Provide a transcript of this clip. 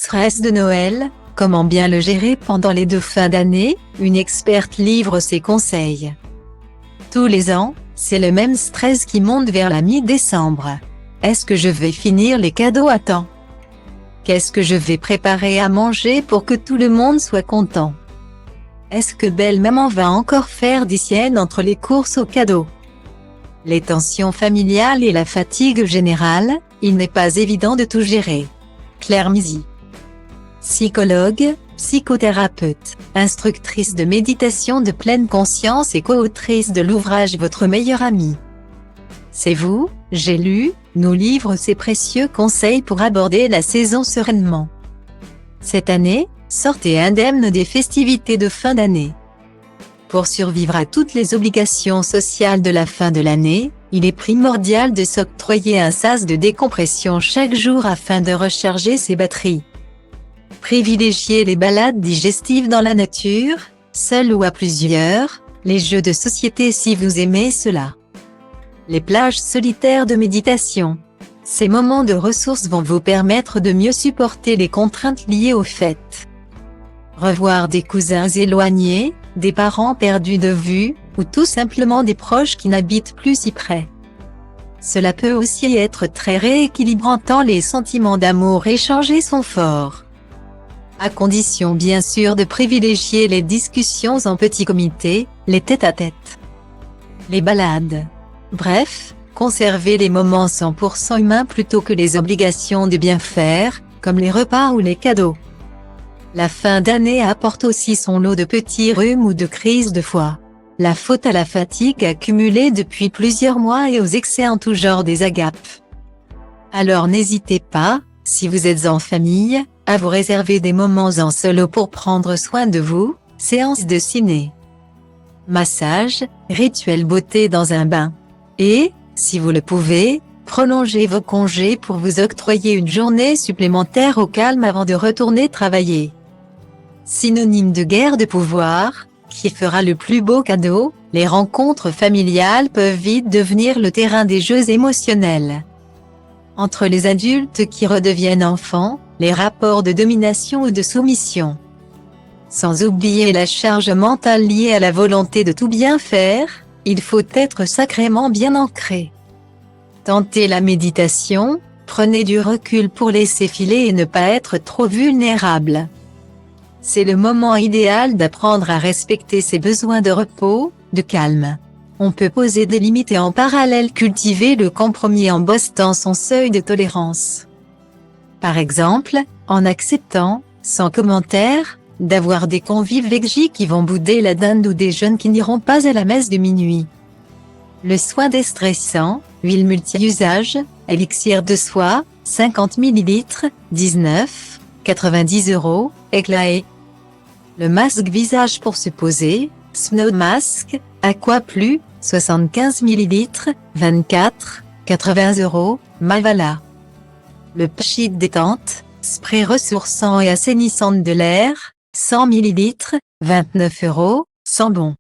Stress de Noël, comment bien le gérer pendant les 2 fins d'année, une experte livre ses conseils. Tous les ans, c'est le même stress qui monte vers la mi-décembre. Est-ce que je vais finir les cadeaux à temps? Qu'est-ce que je vais préparer à manger pour que tout le monde soit content? Est-ce que belle maman va encore faire des siennes entre les courses aux cadeaux? Les tensions familiales et la fatigue générale, il n'est pas évident de tout gérer. Claire Mizy, psychologue, psychothérapeute, instructrice de méditation de pleine conscience et co-autrice de l'ouvrage Votre meilleur ami. C'est vous, j'ai lu, nous livre ses précieux conseils pour aborder la saison sereinement. Cette année, sortez indemne des festivités de fin d'année. Pour survivre à toutes les obligations sociales de la fin de l'année, il est primordial de s'octroyer un sas de décompression chaque jour afin de recharger ses batteries. Privilégiez les balades digestives dans la nature, seul ou à plusieurs, les jeux de société si vous aimez cela. Les plages solitaires de méditation. Ces moments de ressources vont vous permettre de mieux supporter les contraintes liées aux fêtes. Revoir des cousins éloignés, des parents perdus de vue, ou tout simplement des proches qui n'habitent plus si près. Cela peut aussi être très rééquilibrant tant les sentiments d'amour échangés sont forts. À condition bien sûr de privilégier les discussions en petit comité, les tête-à-tête, les balades. Bref, conservez les moments 100% humains plutôt que les obligations de bien faire, comme les repas ou les cadeaux. La fin d'année apporte aussi son lot de petits rhumes ou de crises de foie. La faute à la fatigue accumulée depuis plusieurs mois et aux excès en tout genre des agapes. Alors n'hésitez pas, si vous êtes en famille, à vous réserver des moments en solo pour prendre soin de vous, séance de ciné, massage, rituel beauté dans un bain. Et, si vous le pouvez, prolongez vos congés pour vous octroyer une journée supplémentaire au calme avant de retourner travailler. Synonyme de guerre de pouvoir, qui fera le plus beau cadeau, les rencontres familiales peuvent vite devenir le terrain des jeux émotionnels. Entre les adultes qui redeviennent enfants, les rapports de domination ou de soumission. Sans oublier la charge mentale liée à la volonté de tout bien faire, il faut être sacrément bien ancré. Tentez la méditation, prenez du recul pour laisser filer et ne pas être trop vulnérable. C'est le moment idéal d'apprendre à respecter ses besoins de repos, de calme. On peut poser des limites et en parallèle cultiver le compromis en boostant son seuil de tolérance. Par exemple, en acceptant, sans commentaire, d'avoir des convives végés qui vont bouder la dinde ou des jeunes qui n'iront pas à la messe de minuit. Le soin déstressant, huile multi-usage, élixir de soie, 50 ml, 19,90 €, Éclaé. Le masque visage pour se poser, Snow Mask, Aqua Plus, 75 ml, 24,80 €, Mavala. Le pchit détente, spray ressourçant et assainissant de l'air, 100 ml, 29 €, sent bon.